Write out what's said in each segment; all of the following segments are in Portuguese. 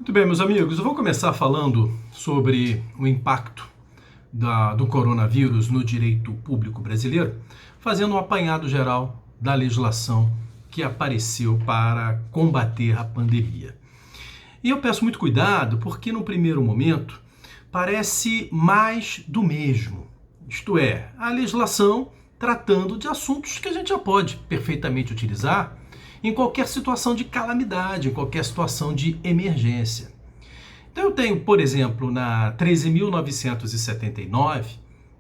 Muito bem, meus amigos, eu vou começar falando sobre o impacto do coronavírus no direito público brasileiro, fazendo um apanhado geral da legislação que apareceu para combater a pandemia. E eu peço muito cuidado porque, no primeiro momento, parece mais do mesmo. Isto é, a legislação tratando de assuntos que a gente já pode perfeitamente utilizar em qualquer situação de calamidade, em qualquer situação de emergência. Então eu tenho, por exemplo, na 13.979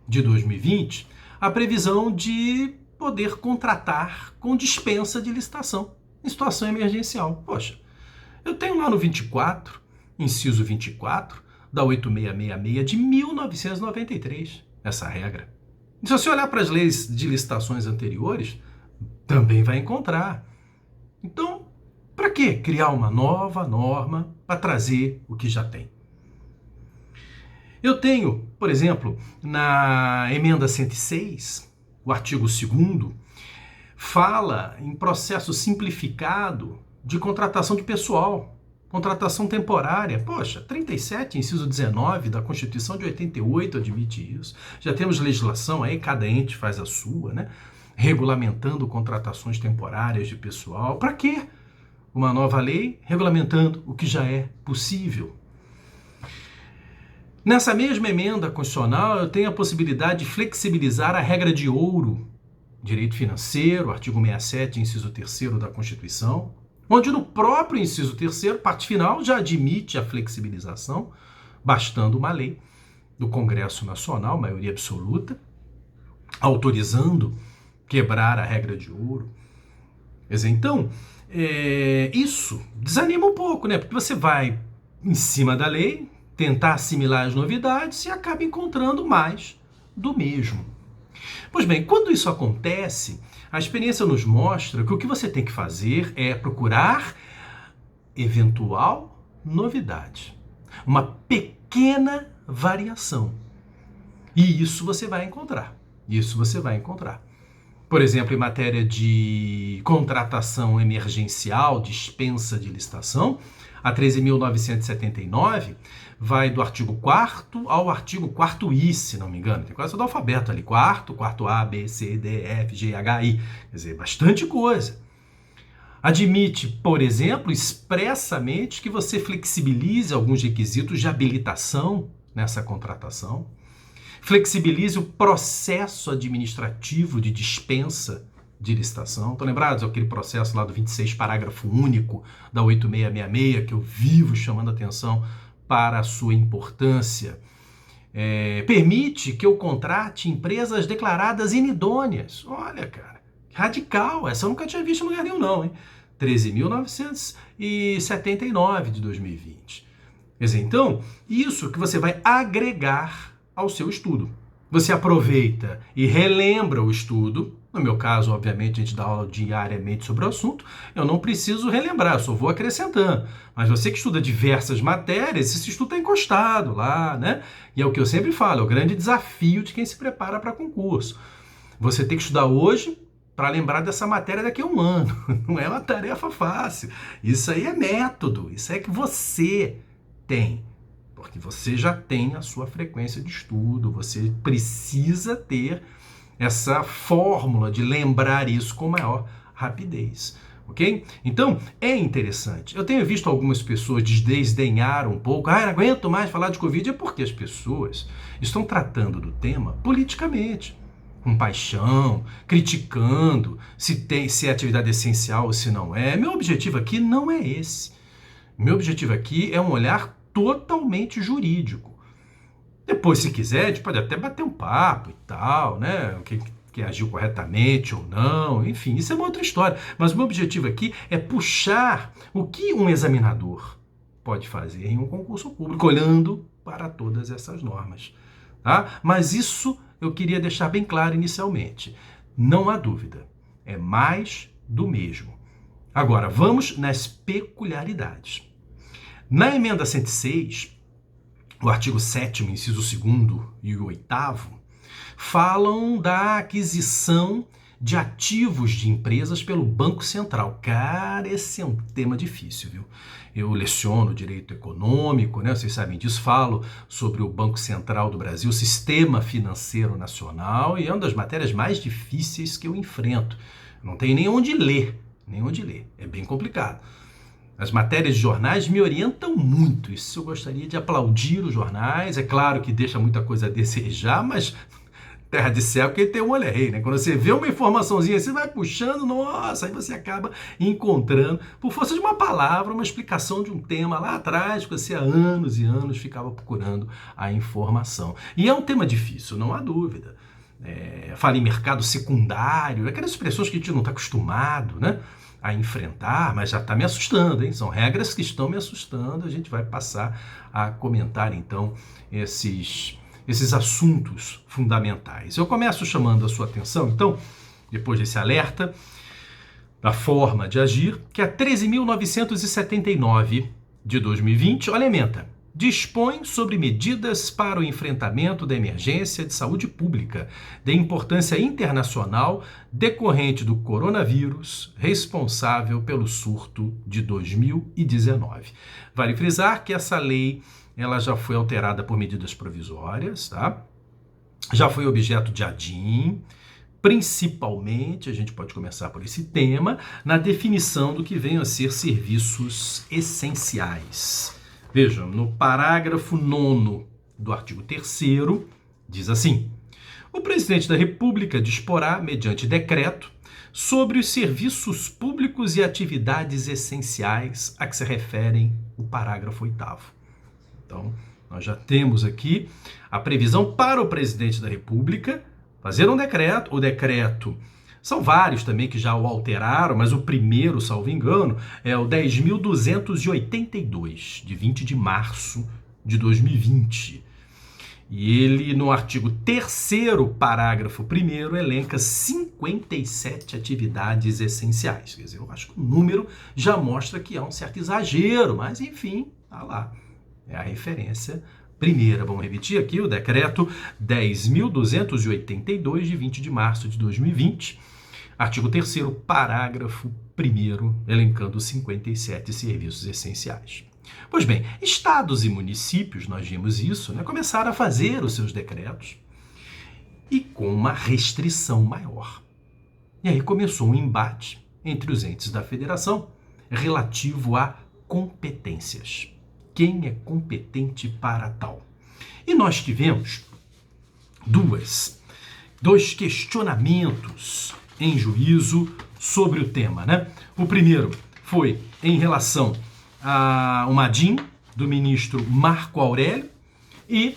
de 2020, a previsão de poder contratar com dispensa de licitação em situação emergencial. Poxa, eu tenho lá no 24, inciso 24, da 8666 de 1993, essa regra. E se você olhar para as leis de licitações anteriores, também vai encontrar. Então, para que criar uma nova norma para trazer o que já tem? Eu tenho, por exemplo, na emenda 106, o artigo 2º, fala em processo simplificado de contratação de pessoal, contratação temporária. Poxa, 37, inciso 19 da Constituição de 88 admite isso. Já temos legislação aí, cada ente faz a sua, né? Regulamentando contratações temporárias de pessoal. Para quê? Uma nova lei regulamentando o que já é possível. Nessa mesma emenda constitucional, eu tenho a possibilidade de flexibilizar a regra de ouro, direito financeiro, artigo 67, inciso 3º da Constituição, onde no próprio inciso 3º, parte final, já admite a flexibilização, bastando uma lei do Congresso Nacional, maioria absoluta, autorizando quebrar a regra de ouro. Então, isso desanima um pouco, né? Porque você vai em cima da lei, tentar assimilar as novidades e acaba encontrando mais do mesmo. Pois bem, quando isso acontece, a experiência nos mostra que o que você tem que fazer é procurar eventual novidade, uma pequena variação. E isso você vai encontrar. Isso você vai encontrar. Por exemplo, em matéria de contratação emergencial, dispensa de licitação, a 13.979 vai do artigo 4º ao artigo 4I, se não me engano. Tem quase todo o alfabeto ali. 4º A, B, C, D, F, G, H, I. Quer dizer, bastante coisa. Admite, por exemplo, expressamente que você flexibilize alguns requisitos de habilitação nessa contratação. Flexibilize o processo administrativo de dispensa de licitação. Estão lembrados? Aquele processo lá do 26, parágrafo único da 8666, que eu vivo chamando a atenção para a sua importância. Permite que eu contrate empresas declaradas inidôneas. Olha, cara, radical. Essa eu nunca tinha visto em lugar nenhum, não, hein? 13.979 de 2020. Quer dizer, então, isso que você vai agregar ao seu estudo. Você aproveita e relembra o estudo. No meu caso, obviamente, a gente dá aula diariamente sobre o assunto. Eu não preciso relembrar, eu só vou acrescentando. Mas você que estuda diversas matérias, esse estudo está encostado lá, né? E é o que eu sempre falo, é o grande desafio de quem se prepara para concurso. Você tem que estudar hoje para lembrar dessa matéria daqui a um ano. Não é uma tarefa fácil. Isso aí é método, isso é que você tem. Porque você já tem a sua frequência de estudo, você precisa ter essa fórmula de lembrar isso com maior rapidez, ok? Então, é interessante. Eu tenho visto algumas pessoas desdenhar um pouco, não aguento mais falar de Covid, é porque as pessoas estão tratando do tema politicamente, com paixão, criticando se é atividade essencial ou se não é. Meu objetivo aqui não é esse. Meu objetivo aqui é um olhar totalmente jurídico. Depois, se quiser, a gente pode até bater um papo e tal, né? Quem agiu corretamente ou não, enfim, isso é uma outra história. Mas o meu objetivo aqui é puxar o que um examinador pode fazer em um concurso público, olhando para todas essas normas. Tá? Mas isso eu queria deixar bem claro inicialmente. Não há dúvida, é mais do mesmo. Agora, vamos nas peculiaridades. Na emenda 106, o artigo 7º, inciso 2º e o 8º, falam da aquisição de ativos de empresas pelo Banco Central. Cara, esse é um tema difícil, viu? Eu leciono direito econômico, né? Vocês sabem disso, falo sobre o Banco Central do Brasil, o Sistema Financeiro Nacional, e é uma das matérias mais difíceis que eu enfrento. Não tenho nem onde ler, é bem complicado. As matérias de jornais me orientam muito, isso eu gostaria de aplaudir os jornais, é claro que deixa muita coisa a desejar, mas terra de céu, quem tem um olho é rei, né? Quando você vê uma informaçãozinha, você vai puxando, nossa, aí você acaba encontrando, por força de uma palavra, uma explicação de um tema lá atrás, que você há anos e anos ficava procurando a informação. E é um tema difícil, não há dúvida. Fala em mercado secundário, aquelas expressões que a gente não está acostumado, né, a enfrentar, mas já está me assustando, hein? São regras que estão me assustando, a gente vai passar a comentar, então, esses assuntos fundamentais. Eu começo chamando a sua atenção, então, depois desse alerta, da forma de agir, que a 13.979 de 2020, olha a ementa, dispõe sobre medidas para o enfrentamento da emergência de saúde pública de importância internacional decorrente do coronavírus, responsável pelo surto de 2019. Vale frisar que essa lei ela já foi alterada por medidas provisórias, tá? Já foi objeto de ADIM, principalmente, a gente pode começar por esse tema, na definição do que venham a ser serviços essenciais. Vejam, no parágrafo 9º do artigo 3º, diz assim: o presidente da República disporá, mediante decreto, sobre os serviços públicos e atividades essenciais a que se referem o parágrafo 8º. Então, nós já temos aqui a previsão para o presidente da República fazer um decreto. O decreto, são vários também que já o alteraram, mas o primeiro, salvo engano, é o 10.282, de 20 de março de 2020. E ele, no artigo 3º, parágrafo 1º, elenca 57 atividades essenciais. Quer dizer, eu acho que o número já mostra que há um certo exagero, mas enfim, tá lá. É a referência primeira. Vamos repetir aqui o decreto 10.282, de 20 de março de 2020. Artigo 3º, parágrafo 1º, elencando 57 serviços essenciais. Pois bem, estados e municípios, nós vimos isso, né, começaram a fazer os seus decretos e com uma restrição maior. E aí começou um embate entre os entes da federação relativo a competências. Quem é competente para tal? E nós tivemos dois questionamentos em juízo sobre o tema, né? O primeiro foi em relação a uma ADIM do ministro Marco Aurélio e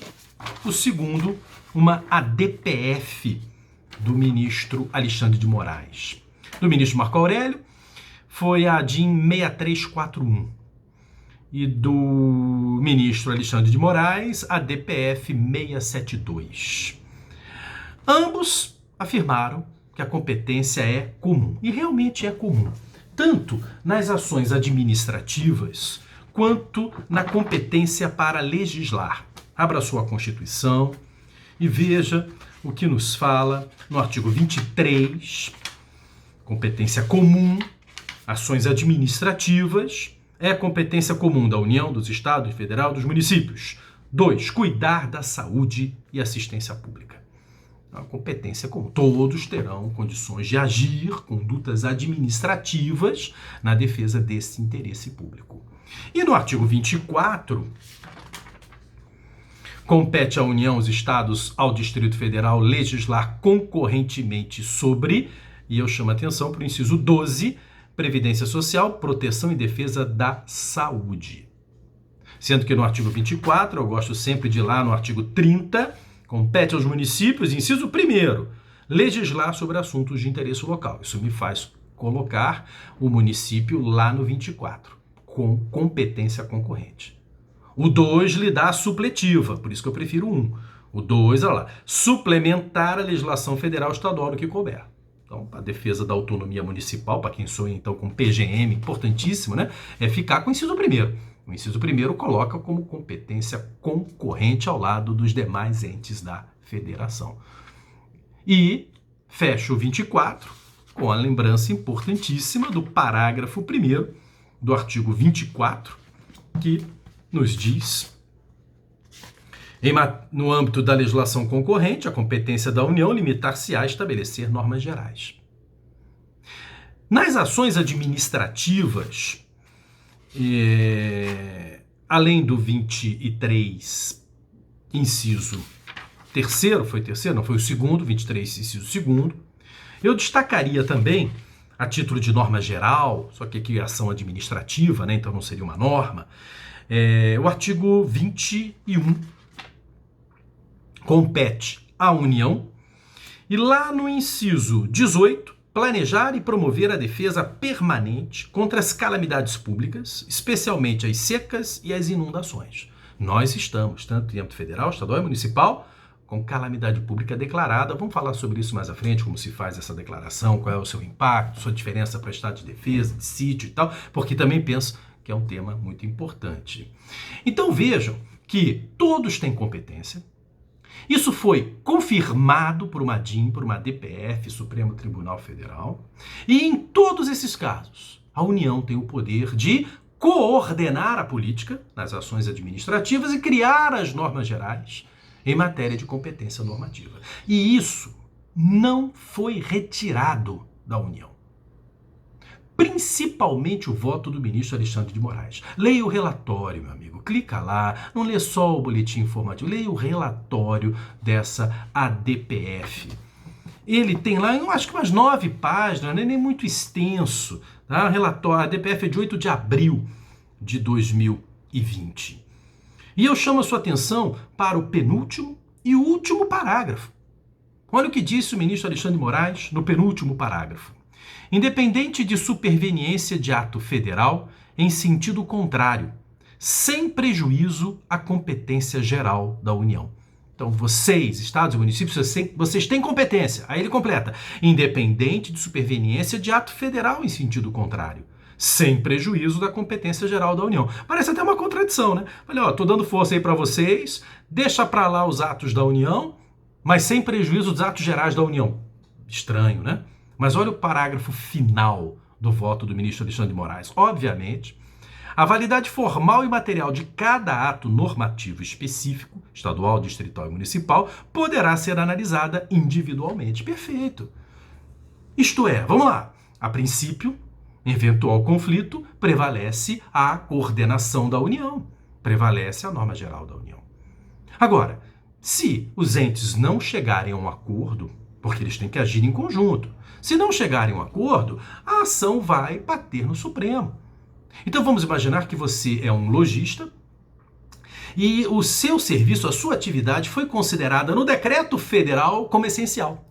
o segundo, uma ADPF do ministro Alexandre de Moraes. Do ministro Marco Aurélio foi a ADIM 6341 e do ministro Alexandre de Moraes a ADPF 672. Ambos afirmaram que a competência é comum, e realmente é comum, tanto nas ações administrativas quanto na competência para legislar. Abra sua Constituição e veja o que nos fala no artigo 23, competência comum, ações administrativas, é competência comum da União, dos Estados, Federal, dos municípios. 2, cuidar da saúde e assistência pública. A competência comum. Todos terão condições de agir, condutas administrativas na defesa desse interesse público. E no artigo 24, compete à União, aos Estados, ao Distrito Federal legislar concorrentemente sobre, e eu chamo a atenção para o inciso 12, Previdência Social, proteção e defesa da saúde. Sendo que no artigo 24, eu gosto sempre de ir lá no artigo 30, compete aos municípios, inciso 1º, legislar sobre assuntos de interesse local. Isso me faz colocar o município lá no 24, com competência concorrente. O 2 lhe dá a supletiva, por isso que eu prefiro o 1. O 2, olha lá, suplementar a legislação federal estadual do que couber. Então, a defesa da autonomia municipal, para quem sonha então com PGM, importantíssimo, né? É ficar com o inciso 1º. O inciso 1º coloca como competência concorrente ao lado dos demais entes da federação. E Fecho o 24 com a lembrança importantíssima do parágrafo 1º do artigo 24, que nos diz: no âmbito da legislação concorrente, a competência da União limitar-se a estabelecer normas gerais. Nas ações administrativas, além do 23, inciso terceiro, foi terceiro? Não, foi o segundo, 23, inciso segundo. Eu destacaria também, a título de norma geral, só que aqui é ação administrativa, né, então não seria uma norma, o artigo 21 compete à União, e lá no inciso 18, planejar e promover a defesa permanente contra as calamidades públicas, especialmente as secas e as inundações. Nós estamos, tanto em âmbito federal, estadual e municipal, com calamidade pública declarada. Vamos falar sobre isso mais à frente, como se faz essa declaração, qual é o seu impacto, sua diferença para estado de defesa, de sítio e tal, porque também penso que é um tema muito importante. Então vejam que todos têm competência. Isso foi confirmado por uma DIN, por uma DPF, Supremo Tribunal Federal, e em todos esses casos, a União tem o poder de coordenar a política nas ações administrativas e criar as normas gerais em matéria de competência normativa. E isso não foi retirado da União. Principalmente o voto do ministro Alexandre de Moraes. Leia o relatório, meu amigo. Clica lá, não lê só o boletim informativo, leia o relatório dessa ADPF. Ele tem lá, eu acho que umas 9 páginas, não é nem muito extenso. Tá? Relatório, a ADPF é de 8 de abril de 2020. E eu chamo a sua atenção para o penúltimo e o último parágrafo. Olha o que disse o ministro Alexandre de Moraes no penúltimo parágrafo. Independente de superveniência de ato federal em sentido contrário, sem prejuízo à competência geral da União. Então, vocês, estados e municípios, vocês têm competência. Aí ele completa, independente de superveniência de ato federal em sentido contrário, sem prejuízo da competência geral da União. Parece até uma contradição, né? Falei, tô dando força aí para vocês, deixa para lá os atos da União, mas sem prejuízo dos atos gerais da União. Estranho, né? Mas olha o parágrafo final do voto do ministro Alexandre de Moraes. Obviamente, a validade formal e material de cada ato normativo específico, estadual, distrital e municipal, poderá ser analisada individualmente. Perfeito. Isto é, vamos lá, a princípio, em eventual conflito, prevalece a coordenação da União, prevalece a norma geral da União. Agora, se os entes não chegarem a um acordo, porque eles têm que agir em conjunto, se não chegarem a um acordo, a ação vai bater no Supremo. Então vamos imaginar que você é um lojista e o seu serviço, a sua atividade foi considerada no decreto federal como essencial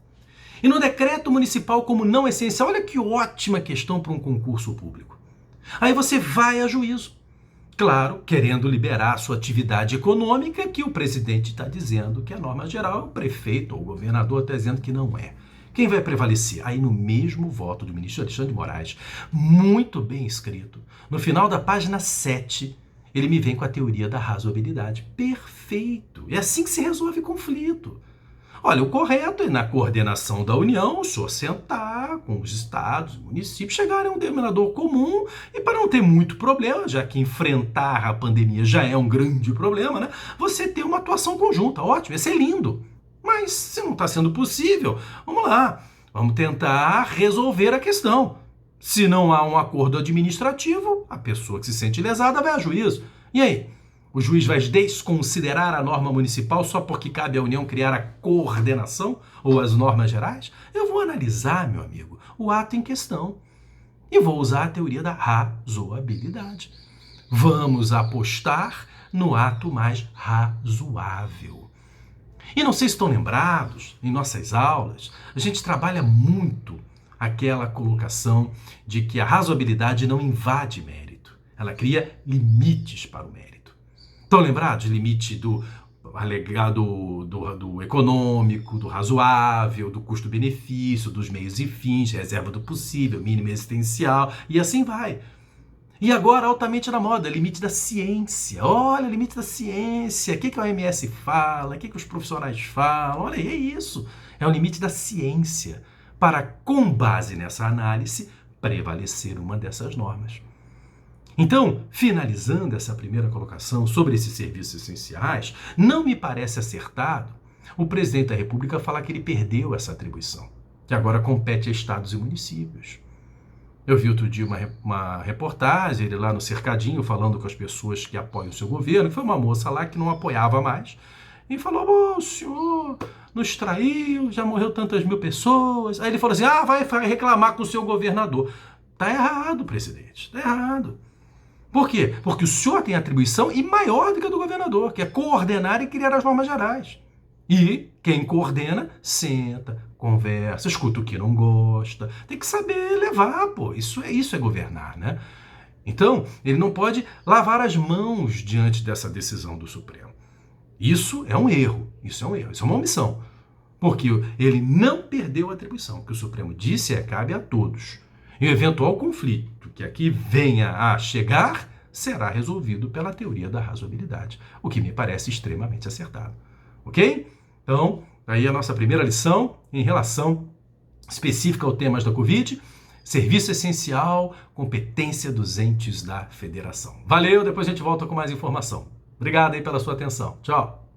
e no decreto municipal como não essencial. Olha que ótima questão para um concurso público. Aí você vai a juízo, claro, querendo liberar a sua atividade econômica, que o presidente está dizendo que é norma geral, o prefeito ou o governador está dizendo que não é. Quem vai prevalecer? Aí no mesmo voto do ministro Alexandre de Moraes, muito bem escrito, no final da página 7, ele me vem com a teoria da razoabilidade. Perfeito! É assim que se resolve conflito. Olha, o correto é, na coordenação da União, o senhor sentar com os estados, municípios, chegarem a um denominador comum e, para não ter muito problema, já que enfrentar a pandemia já é um grande problema, né? Você ter uma atuação conjunta. Ótimo, ia ser lindo. Mas se não está sendo possível, vamos lá, vamos tentar resolver a questão. Se não há um acordo administrativo, a pessoa que se sente lesada vai a juízo. E aí? O juiz vai desconsiderar a norma municipal só porque cabe à União criar a coordenação ou as normas gerais? Eu vou analisar, meu amigo, o ato em questão e vou usar a teoria da razoabilidade. Vamos apostar no ato mais razoável. E não sei se estão lembrados, em nossas aulas, a gente trabalha muito aquela colocação de que a razoabilidade não invade mérito. Ela cria limites para o mérito. Estão lembrados? Limite do alegado do econômico, do razoável, do custo-benefício, dos meios e fins, reserva do possível, mínimo existencial, e assim vai. E agora, altamente na moda, limite da ciência. Olha, limite da ciência. O que a OMS fala? O que os profissionais falam? Olha, é isso. É o limite da ciência. para, com base nessa análise, prevalecer uma dessas normas. Então, finalizando essa primeira colocação sobre esses serviços essenciais, não me parece acertado o presidente da República falar que ele perdeu essa atribuição, que agora compete a estados e municípios. Eu vi outro dia uma reportagem, ele lá no cercadinho, falando com as pessoas que apoiam o seu governo, que foi uma moça lá que não apoiava mais, e falou: o senhor nos traiu, já morreu tantas mil pessoas. Aí ele falou assim: vai reclamar com o seu governador. Tá errado, presidente, tá errado. Por quê? Porque o senhor tem atribuição e maior do que a do governador, que é coordenar e criar as normas gerais. E quem coordena, senta, conversa, escuta o que não gosta. Tem que saber levar, pô. Isso é governar, né? Então, ele não pode lavar as mãos diante dessa decisão do Supremo. Isso é um erro, isso é uma omissão. Porque ele não perdeu a atribuição. O que o Supremo disse cabe a todos. E o eventual conflito que aqui venha a chegar será resolvido pela teoria da razoabilidade, o que me parece extremamente acertado. Ok? Então, aí a nossa primeira lição em relação específica ao tema da Covid, serviço essencial, competência dos entes da federação. Valeu, depois a gente volta com mais informação. Obrigado aí pela sua atenção. Tchau.